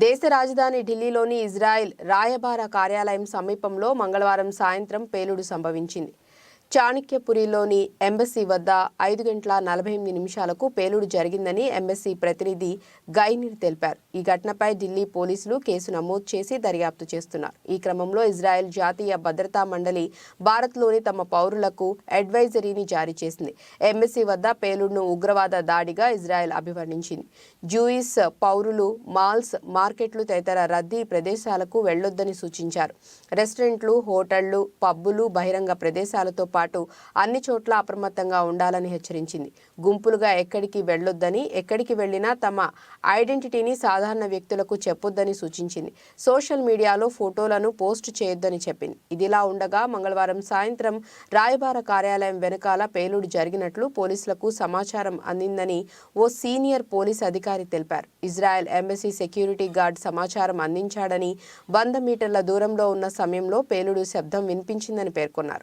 దేశ రాజధాని ఢిల్లీలోని ఇజ్రాయెల్ రాయబార కార్యాలయం సమీపంలో మంగళవారం సాయంత్రం పేలుడు సంభవించింది. చాణక్యపురిలోని ఎంబసీ వద్ద 5:48 పేలుడు జరిగిందని ఎంబసీ ప్రతినిధి గైనిర్ తెలిపారు. ఈ ఘటనపై ఢిల్లీ పోలీసులు కేసు నమోదు చేసి దర్యాప్తు చేస్తున్నారు. ఈ క్రమంలో ఇజ్రాయెల్ జాతీయ భద్రతా మండలి భారత్లోని తమ పౌరులకు అడ్వైజరీని జారీ చేసింది. ఎంబసీ వద్ద పేలుడును ఉగ్రవాద దాడిగా ఇజ్రాయెల్ అభివర్ణించింది. జూయిస్ పౌరులు మాల్స్, మార్కెట్లు తదితర రద్దీ ప్రదేశాలకు వెళ్లొద్దని సూచించారు. రెస్టారెంట్లు, హోటళ్లు, పబ్బులు, బహిరంగ ప్రదేశాలతో పాటు అన్ని చోట్ల అప్రమత్తంగా ఉండాలని హెచ్చరించింది. గుంపులుగా ఎక్కడికి వెళ్లొద్దని, ఎక్కడికి వెళ్లినా తమ ఐడెంటిటీని సాధారణ వ్యక్తులకు చెప్పొద్దని సూచించింది. సోషల్ మీడియాలో ఫోటోలను పోస్ట్ చేయొద్దని చెప్పింది. ఇదిలా ఉండగా మంగళవారం సాయంత్రం రాయబార కార్యాలయం వెనుకాల పేలుడు జరిగినట్లు పోలీసులకు సమాచారం అందిందని ఓ సీనియర్ పోలీస్ అధికారి తెలిపారు. ఇజ్రాయెల్ ఎంబసీ సెక్యూరిటీ గార్డ్ సమాచారం అందించాడని, 100 మీటర్ల దూరంలో ఉన్న సమయంలో పేలుడు శబ్దం వినిపించిందని పేర్కొన్నారు.